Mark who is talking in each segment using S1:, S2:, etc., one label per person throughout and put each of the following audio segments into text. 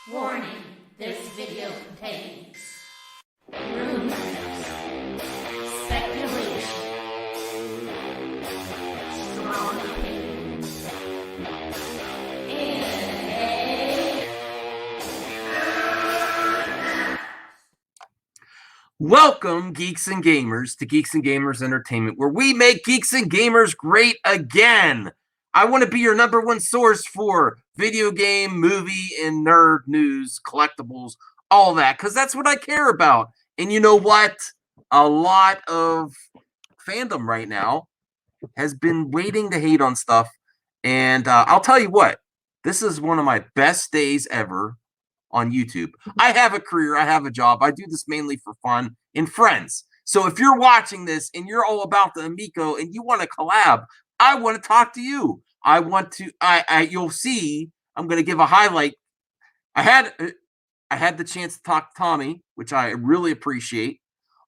S1: Warning, this video contains rumors, speculation, strong opinions,
S2: Welcome, Geeks and Gamers, to Geeks and Gamers Entertainment, where we make Geeks and Gamers great again. I want to be your number one source for video game, movie, and nerd news, collectibles, all that, because that's what I care about. And you know what? A lot of fandom right now has been waiting to hate on stuff. And I'll tell you what, this is one of my best days ever on YouTube. I have a career, I have a job. I do this mainly for fun and friends. So if you're watching this and you're all about the Amico and you want to collab, I want to talk to you. I want to you'll see I'm going to give a highlight. I had the chance to talk to Tommy, which I really appreciate,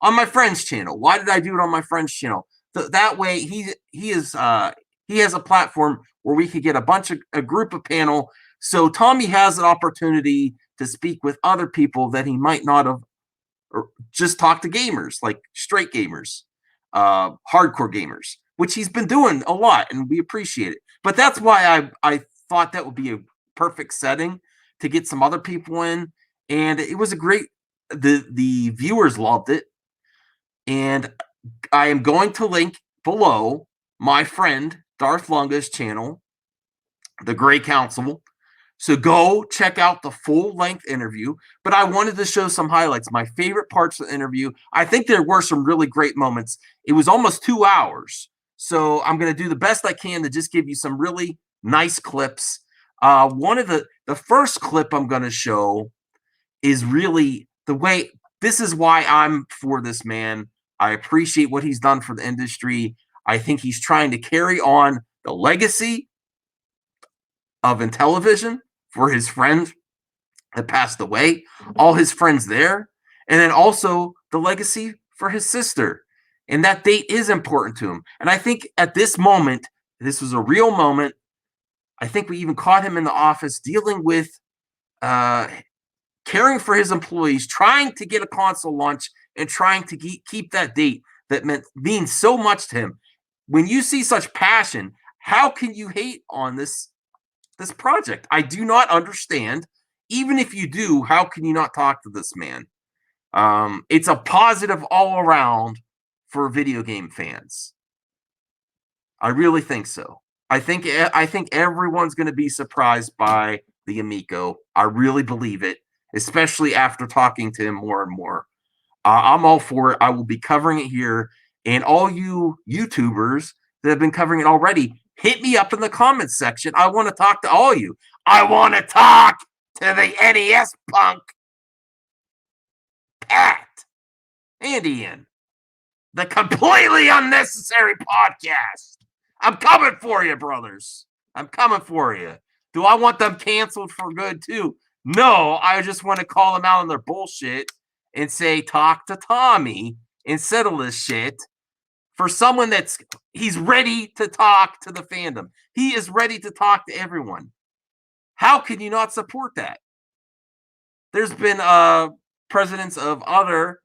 S2: on my friend's channel. Why did I do it on my friend's channel? That way he has a platform where we could get a group of panel. So Tommy has an opportunity to speak with other people that he might not have, or just talk to gamers, like straight gamers, hardcore gamers, which he's been doing a lot, and we appreciate it. But that's why I thought that would be a perfect setting to get some other people in, and it was a great. The viewers loved it, and I am going to link below my friend Darth Lunga's channel, The Grey Council. So go check out the full-length interview. But I wanted to show some highlights, my favorite parts of the interview. I think there were some really great moments. It was almost 2 hours. So I'm going to do the best I can to just give you some really nice clips. One of the first clip I'm going to show is really the way, this is why I'm for this man. I appreciate what he's done for the industry. I think he's trying to carry on the legacy of Intellivision for his friend that passed away, all his friends there, and then also the legacy for his sister. And that date is important to him. And I think at this moment, this was a real moment. I think we even caught him in the office dealing with caring for his employees, trying to get a console launch and trying to keep that date that means so much to him. When you see such passion, how can you hate on this project? I do not understand. Even if you do, how can you not talk to this man? It's a positive all around for video game fans. I really think so. I think everyone's going to be surprised by the Amico. I really believe it, especially after talking to him more and more. I'm all for it. I will be covering it here. And all you YouTubers that have been covering it already, hit me up in the comments section. I want to talk to all you. I want to talk to the NES punk, Pat, and Ian. The completely unnecessary podcast. I'm coming for you, brothers. I'm coming for you. Do I want them canceled for good, too? No, I just want to call them out on their bullshit and say, talk to Tommy and settle this shit. For someone he's ready to talk to the fandom. He is ready to talk to everyone. How can you not support that? There's been presidents of other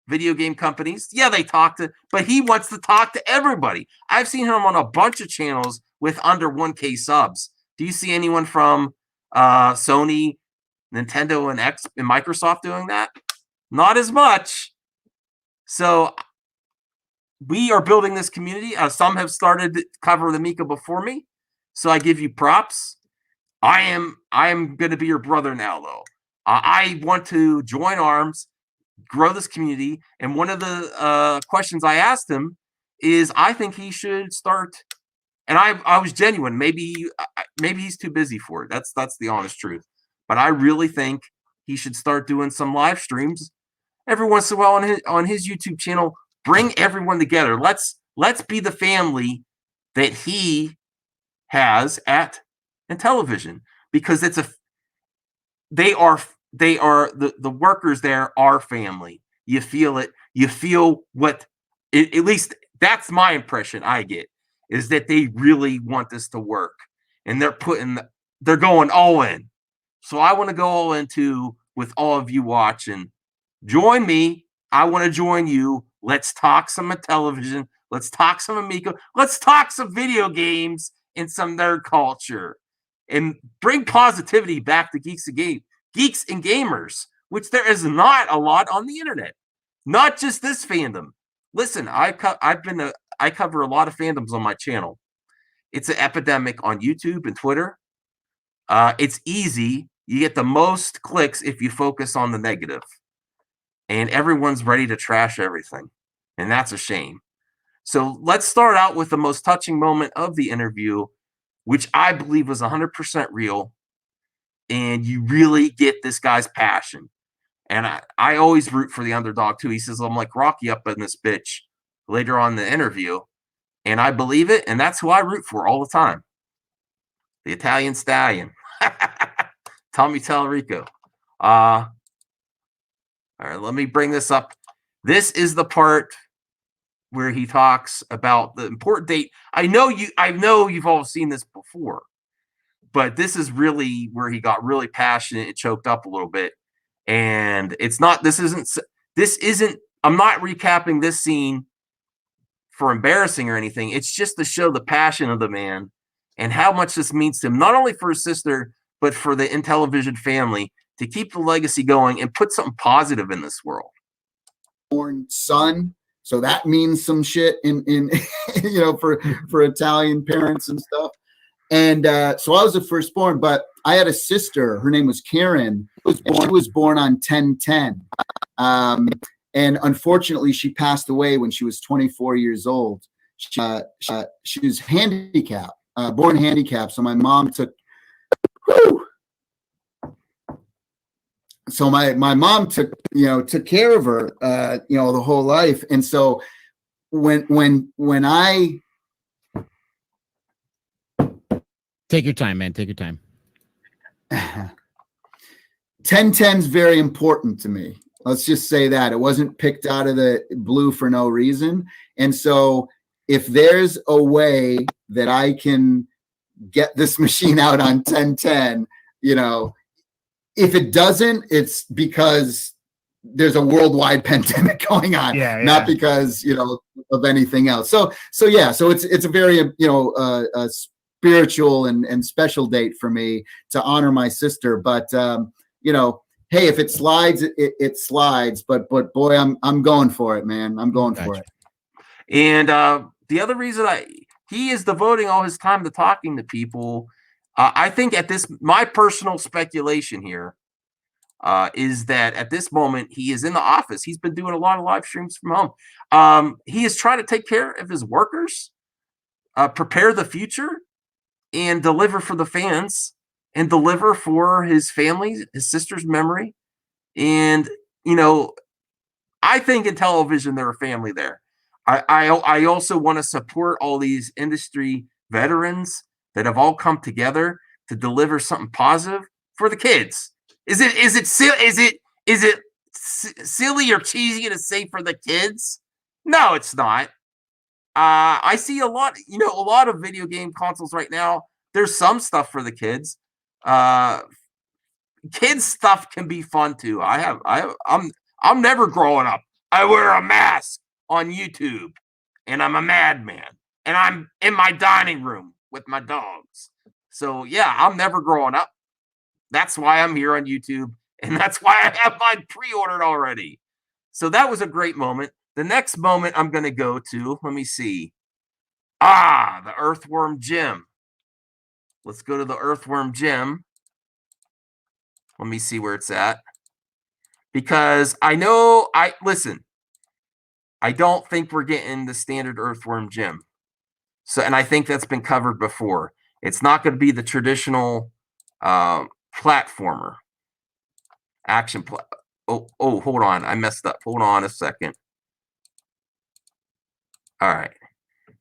S2: video game companies. Yeah, they talk to, but he wants to talk to everybody. I've seen him on a bunch of channels with under 1K subs. Do you see anyone from Sony, Nintendo, and Microsoft doing that? Not as much. So we are building this community. Some have started to cover the Amico before me, so I give you props. I am going to be your brother now, though. I want to join arms, grow this community, and one of the questions I asked him is, I think he should start. And I was genuine. Maybe he's too busy for it. That's the honest truth. But I really think he should start doing some live streams every once in a while on his YouTube channel. Bring everyone together. Let's be the family that he has at Intellivision, because they are the workers there are family. You feel it. You feel what, at least that's my impression I get, is that they really want this to work, and they're going all in. So I want to go all into with all of you watching. Join me. I want to join you. Let's talk some television. Let's talk some Amico. Let's talk some video games and some nerd culture, and bring positivity back to Geeks and Gamers, which there is not a lot on the internet. Not just this fandom. Listen, I cover a lot of fandoms on my channel. It's an epidemic on YouTube and Twitter. It's easy. You get the most clicks if you focus on the negative, and everyone's ready to trash everything, and that's a shame. So let's start out with the most touching moment of the interview, which I believe was 100% real, and you really get this guy's passion. And I always root for the underdog too. He says, I'm like Rocky up in this bitch later on in the interview. And I believe it. And that's who I root for all the time. The Italian Stallion. Tommy Tallerico. All right, let me bring this up. This is the part where he talks about the important date. I know you've all seen this before, but this is really where he got really passionate and choked up a little bit. And this isn't, I'm not recapping this scene for embarrassing or anything. It's just to show the passion of the man and how much this means to him, not only for his sister, but for the Intellivision family, to keep the legacy going and put something positive in this world.
S3: Born son, so that means some shit in for Italian parents and stuff. And so I was the firstborn, but I had a sister. Her name was Karen. She was born on 10/10. And unfortunately, she passed away when she was 24 years old. She was handicapped, born handicapped. So my mom took. So my mom took care of her, the whole life. And so when I
S4: take your time, man, take your time.
S3: 10/10 is very important to me. Let's just say that it wasn't picked out of the blue for no reason. And so if there's a way that I can get this machine out on 10/10, if it doesn't, it's because there's a worldwide pandemic going on, not because, of anything else. So it's a very, a spiritual and special date for me to honor my sister. But, hey, if it slides, it slides. But boy, I'm going for it, man. I'm going for it.
S2: And the other reason he is devoting all his time to talking to people. I think my personal speculation here is that at this moment he is in the office. He's been doing a lot of live streams from home. He is trying to take care of his workers, prepare the future, and deliver for the fans, and deliver for his family, his sister's memory. And, I think in television, they're a family there. I also want to support all these industry veterans that have all come together to deliver something positive for the kids. Is it silly or cheesy to say for the kids? No, it's not. I see a lot of video game consoles right now. There's some stuff for the kids. Kids stuff can be fun too. I'm never growing up. I wear a mask on YouTube, and I'm a madman, and I'm in my dining room with my dogs. So yeah, I'm never growing up. That's why I'm here on YouTube, and that's why I have mine pre-ordered already. So that was a great moment. The next moment I'm going to go to, let me see. The Earthworm Jim. Let's go to the Earthworm Jim. Let me see where it's at. Because I don't think we're getting the standard Earthworm Jim. So, and I think that's been covered before. It's not going to be the traditional platformer action. Oh, hold on. I messed up. Hold on a second. All right.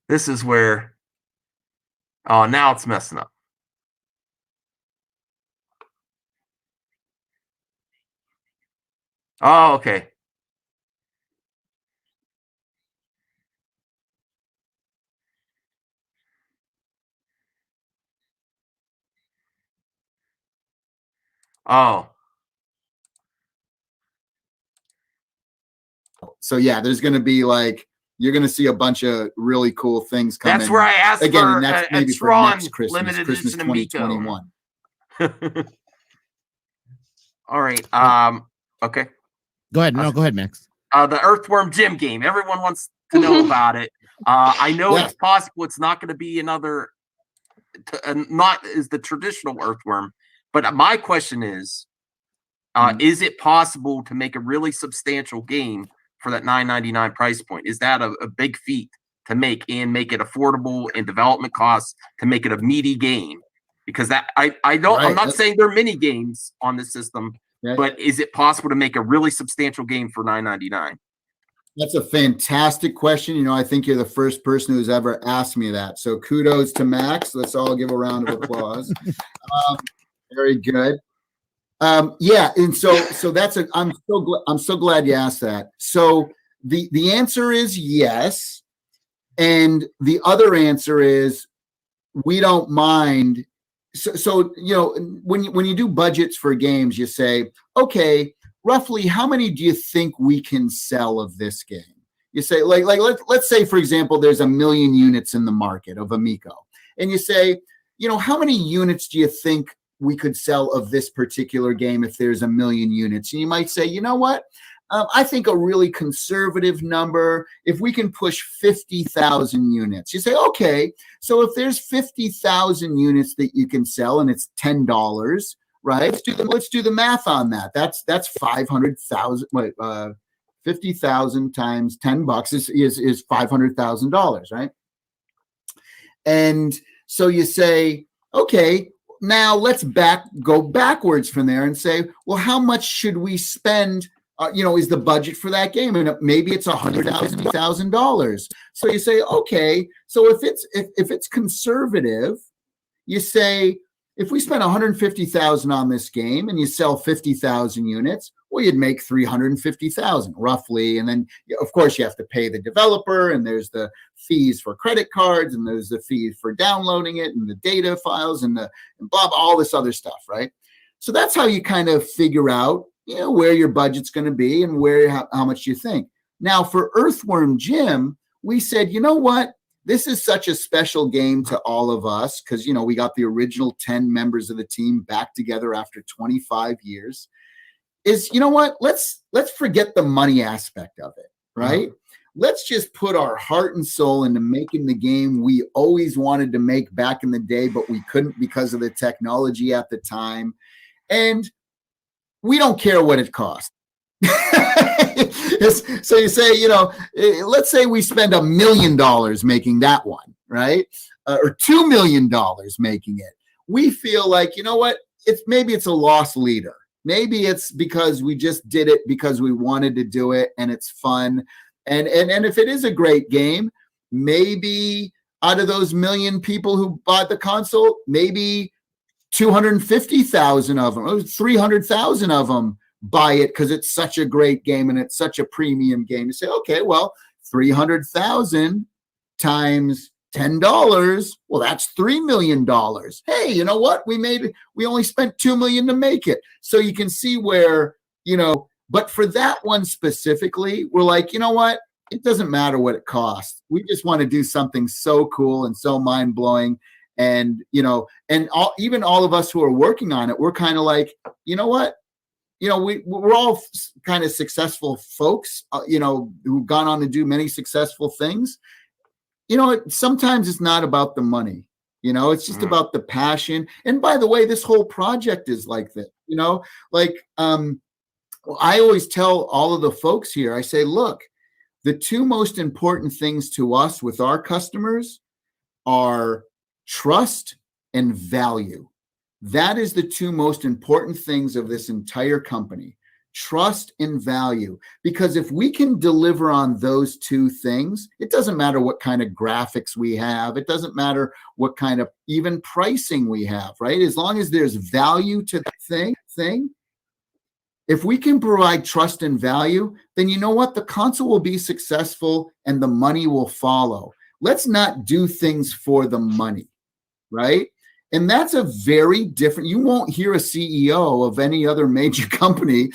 S2: This is where, now it's messing up. Oh, okay. Oh,
S3: So yeah, there's going to be like, you're going to see a bunch of really cool things coming.
S2: that's where I asked
S3: again,
S2: for
S3: and that's
S2: a
S3: maybe for
S2: Tron
S3: next Christmas,
S2: limited
S3: Christmas
S2: edition Amico.
S3: 2021.
S2: All right. Okay.
S4: Go ahead. No, go ahead, Max.
S2: The Earthworm Jim game. Everyone wants to know about it. I know
S3: Yeah.
S2: it's possible it's not going to be another, not as the traditional Earthworm, but my question is it possible to make a really substantial game for that $9.99 price point? Is that a big feat to make and make it affordable and development costs to make it a meaty game? Because that I don't, I'm not saying there are mini games on the system, but is it possible to make a really substantial game for $9.99?
S3: That's a fantastic question. You know, I think you're the first person who's ever asked me that. So kudos to Max. Let's all give a round of applause. Very good. Yeah, and so that's a. I'm so glad you asked that. So the answer is yes, and the other answer is we don't mind. So you know, when you do budgets for games, you say, okay, roughly how many do you think we can sell of this game? You say, like let's say, for example, there's 1 million units in the market of Amico, and you say, you know, how many units do you think we could sell of this particular game if there's 1 million units? And you might say, you know what? I think a really conservative number, if we can push 50,000 units. You say, okay, so if there's 50,000 units that you can sell and it's $10, right? Let's do the math on that. That's 500,000. 50,000 times $10 is $500,000, right? And so you say, okay, now let's go backwards from there and say, well, how much should we spend? Is the budget for that game? And maybe it's $100,000. So you say, okay, so if it's conservative, you say, if we spend $150,000 on this game and you sell 50,000 units, well, you'd make $350,000 roughly. And then, of course, you have to pay the developer, and there's the fees for credit cards, and there's the fees for downloading it, and the data files, and blah, all this other stuff, right? So that's how you kind of figure out, you know, where your budget's going to be and how much you think. Now, for Earthworm Jim, we said, you know what? This is such a special game to all of us because, you know, we got the original 10 members of the team back together after 25 years. You know what? Let's forget the money aspect of it, right? Let's just put our heart and soul into making the game we always wanted to make back in the day, but we couldn't because of the technology at the time. And we don't care what it costs. So you say, you know, let's say we spend $1 million making that one, right? Or $2 million making it. We feel like, you know what? Maybe it's a lost leader. Maybe it's because we just did it because we wanted to do it and it's fun. And if it is a great game, maybe out of those million people who bought the console, maybe 250,000 of them, or 300,000 of them buy it because it's such a great game and it's such a premium game. You say, okay, well, 300,000 times $10, well, that's $3 million. Hey, you know what? We only spent $2 million to make it. So you can see where, you know, but for that one specifically, we're like, you know what? It doesn't matter what it costs. We just want to do something so cool and so mind-blowing. And, you know, and even all of us who are working on it, we're kind of like, you know what? You know, we're all kind of successful folks, you know, who've gone on to do many successful things. You know, sometimes it's not about the money, you know, it's just about the passion. And by the way, this whole project is like this, you know, like I always tell all of the folks here, I say, look, the two most important things to us with our customers are trust and value. That is the two most important things of this entire company, trust and value. Because if we can deliver on those two things, it doesn't matter what kind of graphics we have. It doesn't matter what kind of even pricing we have, right? As long as there's value to the thing, if we can provide trust and value, then you know what? The console will be successful and the money will follow. Let's not do things for the money, right? And that's a very different, you won't hear a CEO of any other major company,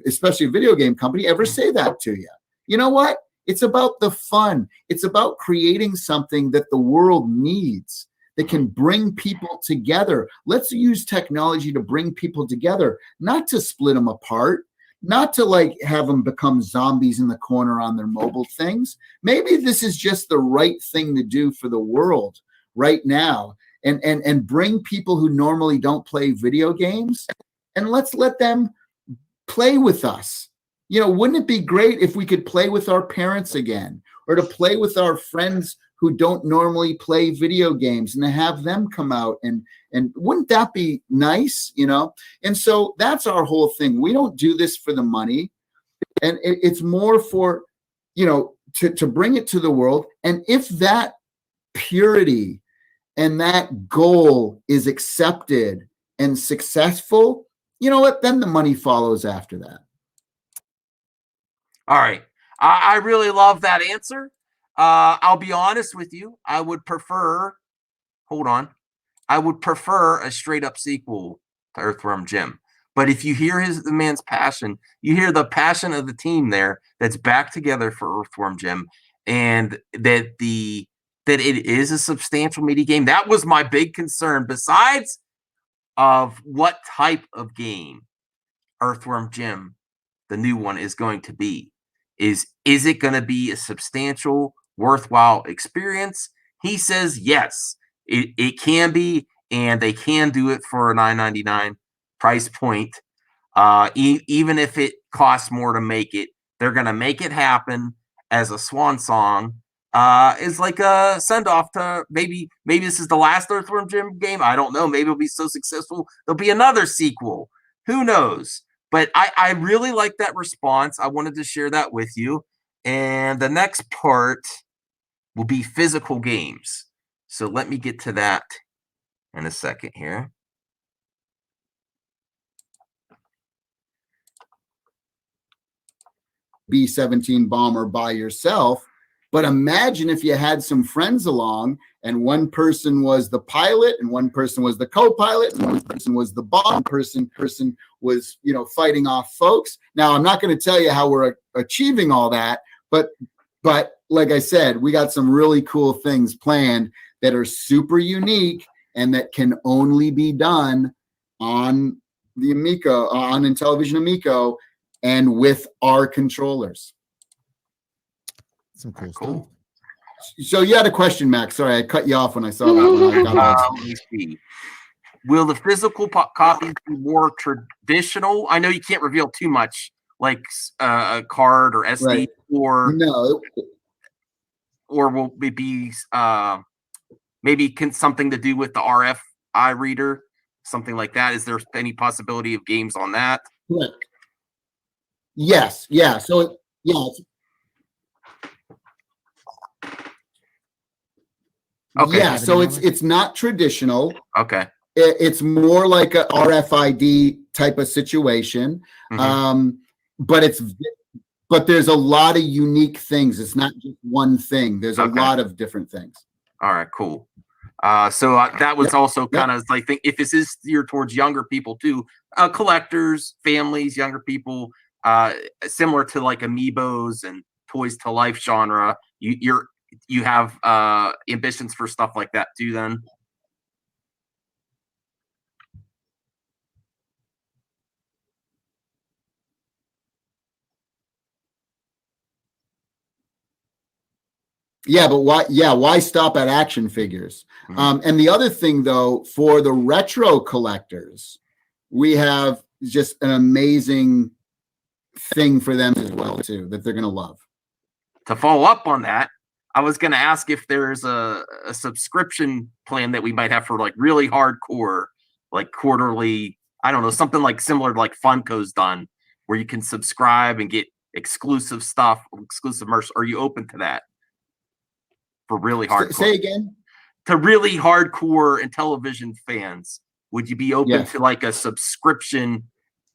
S3: especially a video game company, ever say that to you. You know what? It's about the fun. It's about creating something that the world needs, that can bring people together. Let's use technology to bring people together, not to split them apart, not to like have them become zombies in the corner on their mobile things. Maybe this is just the right thing to do for the world right now. And bring people who normally don't play video games, and let's let them play with us. You know, wouldn't it be great if we could play with our parents again, or to play with our friends who don't normally play video games, and to have them come out, and wouldn't that be nice, you know? And so that's our whole thing. We don't do this for the money, and it's more for, you know, to bring it to the world. And if that purity and that goal is accepted and successful, you know what? Then the money follows after that.
S2: All right. I really love that answer. I'll be honest with you. I would prefer a straight up sequel to Earthworm Jim. But if you hear the man's passion, you hear the passion of the team there that's back together for Earthworm Jim, and that it is a substantial media game. That was my big concern, besides of what type of game Earthworm Jim, the new one, is going to be. Is it going to be a substantial, worthwhile experience? He says yes, it can be, and they can do it for a $9.99 price point. Even if it costs more to make it, they're going to make it happen as a swan song. Is like a send-off to maybe this is the last Earthworm Jim game. I don't know. Maybe it'll be so successful there'll be another sequel. Who knows? But I really like that response. I wanted to share that with you. And the next part will be physical games. So let me get to that in a second here.
S3: B-17 bomber by yourself. But imagine if you had some friends along, and one person was the pilot, and one person was the co-pilot, and one person was the bomb person was, you know, fighting off folks. Now, I'm not going to tell you how we're achieving all that, but like I said, we got some really cool things planned that are super unique and that can only be done on the Amico, on Intellivision Amico, and with our controllers.
S4: Some cool stuff.
S3: So you had a question, Max. Sorry, I cut you off when I saw that.
S2: Let me see. Will the physical copies be more traditional? I know you can't reveal too much, like a card or SD, right. or will it be maybe something to do with the RFI reader, something like that? Is there any possibility of games on that?
S3: Right. Yes. Yeah. So
S2: Okay.
S3: Yeah, so it's not traditional.
S2: Okay.
S3: It's more like a RFID type of situation. Mm-hmm. But there's a lot of unique things. It's not just one thing. There's a lot of different things.
S2: All right, cool. So that was also kind of like, if this is geared towards younger people too, collectors, families, younger people, similar to like Amiibos and Toys to Life genre. You have ambitions for stuff like that too, then?
S3: Yeah, but why? Yeah, why stop at action figures? Mm-hmm. And the other thing, though, for the retro collectors, we have just an amazing thing for them as well too that they're going to love.
S2: To follow up on that, I was going to ask if there's a subscription plan that we might have for like really hardcore, like quarterly, I don't know, something like similar to like Funko's done, where you can subscribe and get exclusive stuff, exclusive merch. Are you open to that? For really hardcore?
S3: Say again?
S2: To really hardcore Intellivision fans, would you be open to like a subscription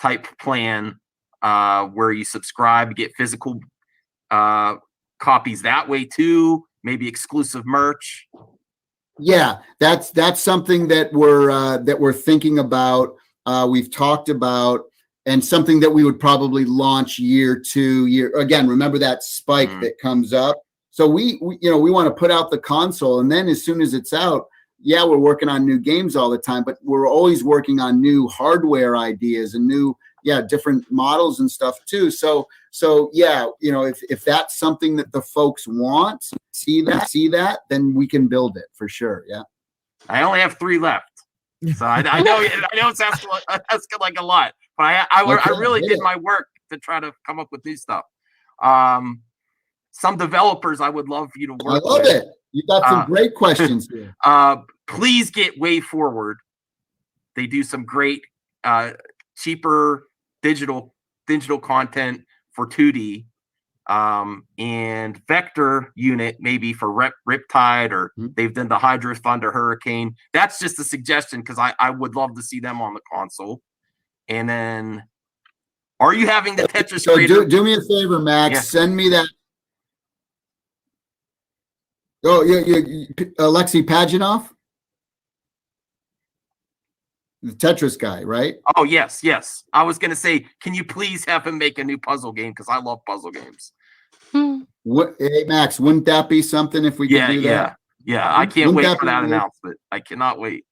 S2: type plan where you subscribe, get physical copies that way too, maybe exclusive merch?
S3: Yeah, that's something that we're thinking about. We've talked about, and something that we would probably launch year again. Remember that spike that comes up. So we want to put out the console, and then as soon as it's out, yeah, we're working on new games all the time, but we're always working on new hardware ideas and new different models and stuff too. So yeah, if that's something that the folks want, see that, then we can build it for sure. Yeah.
S2: I only have 3 left. So I know it's asking like a lot, but I really did my work to try to come up with new stuff. Some developers I would love for you to work with. I love
S3: it. You got some great questions here.
S2: Please get Way Forward. They do some great cheaper digital content for 2D. And Vector Unit maybe for Riptide, or they've done the Hydro Thunder Hurricane. That's just a suggestion because I would love to see them on the console. And then, are you having the Tetris?
S3: So do me a favor, Max. Yeah. Send me that. Oh, yeah, Alexei Paginov, the Tetris guy, right?
S2: Oh, yes. I was going to say, can you please have him make a new puzzle game? Because I love puzzle games.
S3: Hey, Max, wouldn't that be something if we could do that?
S2: Yeah. I can't wait for that announcement. I cannot wait.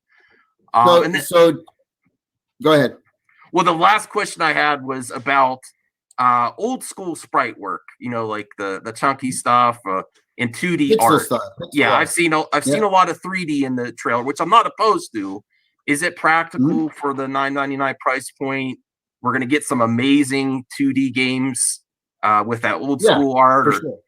S3: So go ahead.
S2: Well, the last question I had was about old school sprite work, like the chunky stuff in 2D art. Yeah, I've seen a lot of 3D in the trailer, which I'm not opposed to. Is it practical for the $9.99 price point? We're going to get some amazing 2D games with that old school art.
S3: For sure.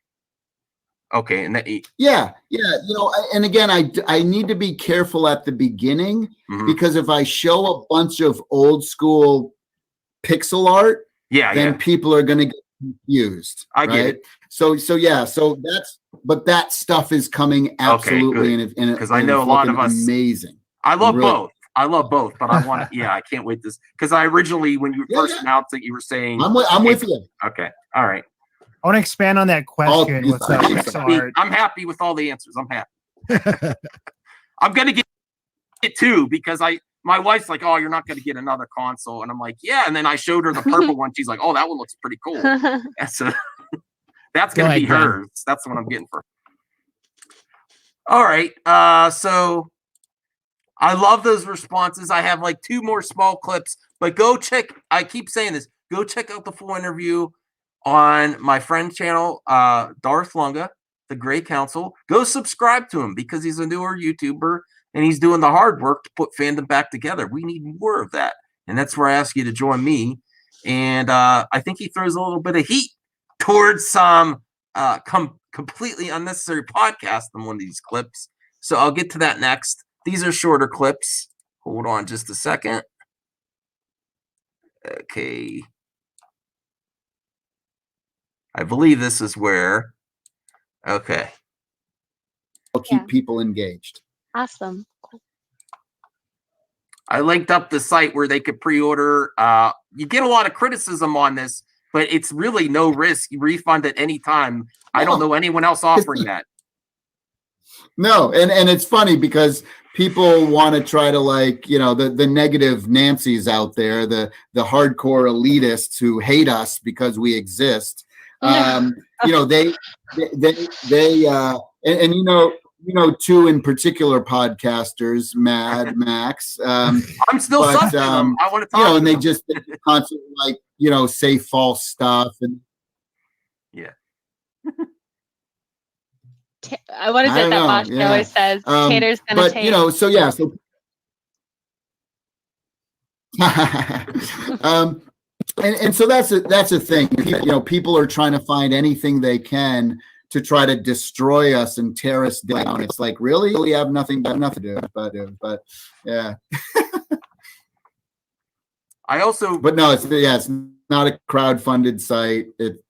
S2: Okay, and
S3: and again, I need to be careful at the beginning because if I show a bunch of old school pixel art, then people are going to get confused.
S2: I get it.
S3: So that stuff is coming absolutely,
S2: because I know a lot of us
S3: amazing.
S2: I love both. But I want to. I can't wait this because I originally, when you first announced it, you were saying
S3: I'm with you.
S2: Okay, all right.
S5: I want to expand on that question.
S2: I'm happy with all the answers. I'm happy. I'm gonna get it too because my wife's like, "Oh, you're not gonna get another console," and I'm like, "Yeah." And then I showed her the purple one. She's like, "Oh, that one looks pretty cool." That's gonna be hers. That's what I'm getting for. All right. So I love those responses. I have like 2 more small clips, but go check. I keep saying this. Go check out the full interview on my friend channel, Darth Lunga, the Grey Council. Go subscribe to him because he's a newer YouTuber and he's doing the hard work to put fandom back together. We need more of that. And that's where I ask you to join me. And I think he throws a little bit of heat towards some completely unnecessary podcast in one of these clips. So I'll get to that next. These are shorter clips. Hold on just a second. Okay. I believe this is where. Okay.
S3: I'll keep people engaged.
S6: Awesome.
S2: I linked up the site where they could pre-order. You get a lot of criticism on this, but it's really no risk. You refund at any time. I don't know anyone else offering that.
S3: No, and it's funny because people want to try to the negative Nancys out there, the hardcore elitists who hate us because we exist. They two in particular podcasters, Mad Max.
S2: I'm still sucking them. I want to talk.
S3: And they just constantly say false stuff and
S6: what is it that Bosch always says? Tater's gonna take.
S3: And so that's a thing. People are trying to find anything they can to try to destroy us and tear us down. It's like, really, we have nothing to do about it. But yeah. But no, it's not a crowdfunded site. It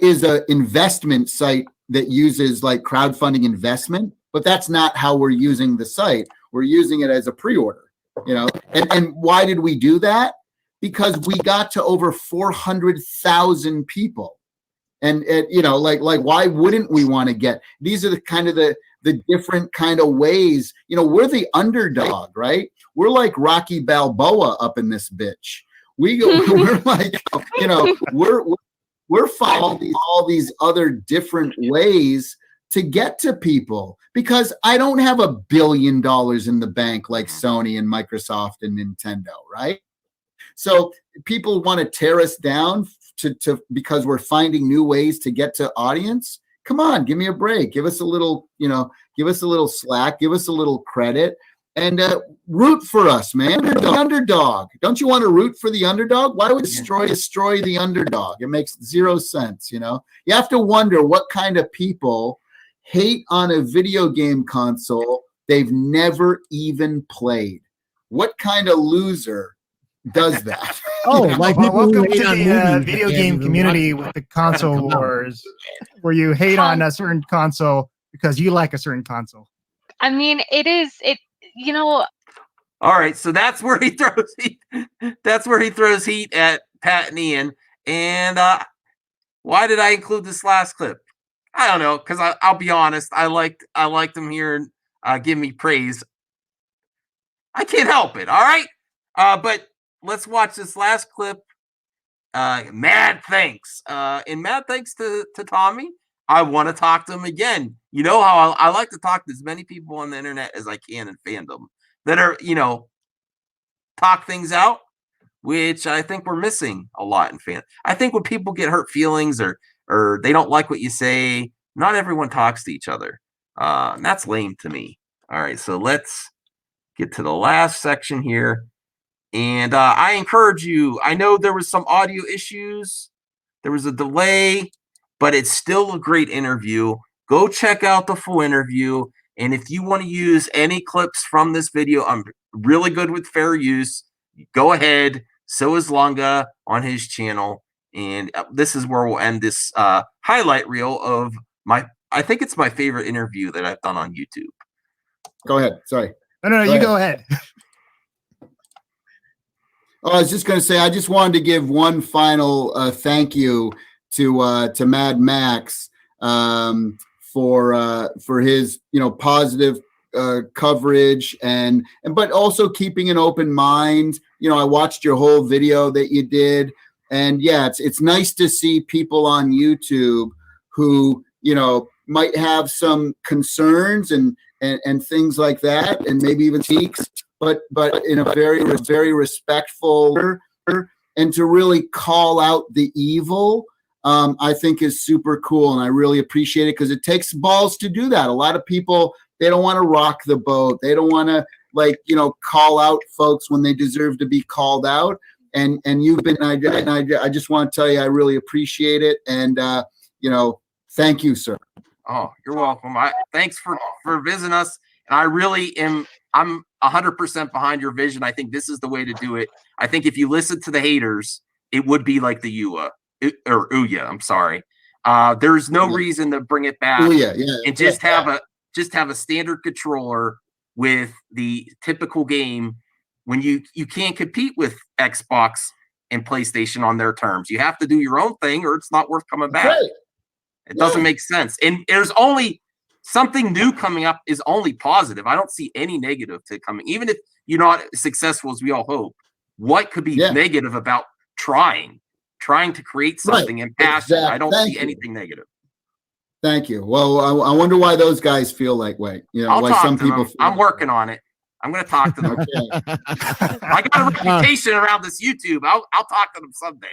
S3: is an investment site that uses like crowdfunding investment, but that's not how we're using the site. We're using it as a pre-order, and why did we do that? Because we got to over 400,000 people. And you know, like why wouldn't we want to get? These are the kind of the different kind of ways. You know, we're the underdog, right? We're like Rocky Balboa up in this bitch. We're like, you know, we're finding all these other different ways to get to people, because I don't have $1 billion in the bank like Sony and Microsoft and Nintendo, right? So people want to tear us down to because we're finding new ways to get to audience. Come on, give me a break. Give us a little, you know, give us a little slack, give us a little credit, and root for us, man. The underdog. Don't you want to root for the underdog? Why would destroy the underdog? It makes zero sense, you know? You have to wonder what kind of people hate on a video game console they've never even played. What kind of loser does that?
S5: Oh,
S4: like
S5: well, welcome to
S4: hate on
S5: the
S4: movies
S5: video
S4: and
S5: game
S4: watch
S5: community
S4: them.
S5: with the console wars, where you hate on a certain console because you like a certain console.
S6: I mean, you know.
S2: All right, so that's where he throws heat. That's where he throws heat at Pat and Ian. And why did I include this last clip? I don't know, because I'll be honest, I liked them here and give me praise. I can't help it. All right, but let's watch this last clip. Mad thanks. And mad thanks to Tommy. I want to talk to him again. You know how I like to talk to as many people on the internet as I can in fandom that are, you know, talk things out, which I think we're missing a lot in fandom. I think when people get hurt feelings or they don't like what you say, not everyone talks to each other. And that's lame to me. All right, so let's get to the last section here. And I encourage you, I know there was some audio issues. There was a delay, but it's still a great interview. Go check out the full interview. And if you want to use any clips from this video, I'm really good with fair use. Go ahead. So is Lunga on his channel. And this is where we'll end this highlight reel of I think it's my favorite interview that I've done on YouTube.
S3: Go ahead. Sorry.
S5: No, you go ahead.
S3: Oh, I was just going to say, I just wanted to give one final thank you to Mad Max for his, you know, positive coverage but also keeping an open mind. You know, I watched your whole video that you did, and yeah, it's nice to see people on YouTube who, you know, might have some concerns and things like that, and maybe even critiques, but in a very respectful and to really call out the evil, I think is super cool, and I really appreciate it because it takes balls to do that. A lot of people, they don't want to rock the boat. They don't want to, like, you know, call out folks when they deserve to be called out. And you've been, I just want to tell you, I really appreciate it, and you know, thank you, sir.
S2: Oh, you're welcome. Thanks for visiting us. And I really am. I'm 100% behind your vision. I think this is the way to do it. I think if you listen to the haters, it would be like the Ouya. I'm sorry. There's no reason to bring it back and just have a standard controller with the typical game when you can't compete with Xbox and PlayStation on their terms. You have to do your own thing, or it's not worth coming back. Right. It doesn't make sense. And there's only something new coming up is only positive. I don't see any negative to coming. Even if you're not as successful as we all hope, what could be negative about trying to create something and passion? Exactly. I don't see anything negative.
S3: Thank you. Well, I wonder why those guys feel like way. You know,
S2: I'll
S3: why
S2: talk
S3: some
S2: to
S3: people.
S2: them. I'm working on it. I'm going to talk to them. I got a reputation around this YouTube. I'll talk to them someday.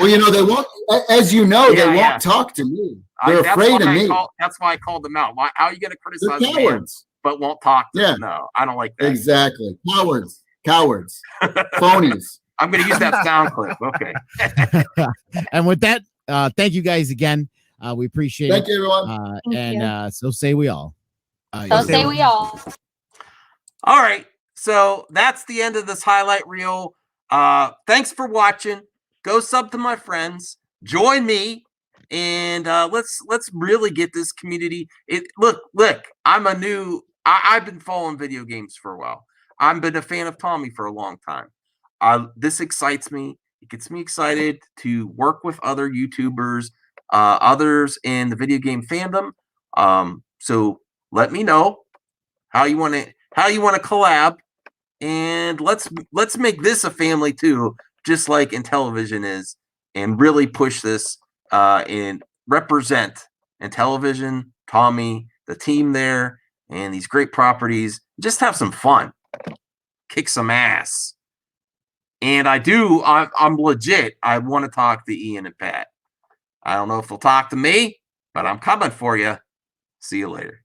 S3: Well, you know, they won't, as you know, they won't talk to me. They're afraid of me.
S2: That's why I called them out. How are you going to criticize me but won't talk to them? No, I don't like that.
S3: Exactly. Cowards. Phonies.
S2: I'm going to use that sound clip. Okay.
S4: And with that, thank you guys again. We appreciate it.
S3: Thank you, everyone.
S4: And so say we all.
S6: So say we all.
S2: All right, so that's the end of this highlight reel. Thanks for watching. Go sub to my friends. Join me, and let's really get this community. Look. I've been following video games for a while. I've been a fan of Tommy for a long time. This excites me. It gets me excited to work with other YouTubers, others in the video game fandom. So let me know how you want to collab, and let's make this a family too, just like in television is, and really push this and represent in television, Tommy, the team there, and these great properties. Just have some fun, kick some ass. And I'm legit. I want to talk to Ian and Pat. I don't know if they'll talk to me, but I'm coming for you. See you later.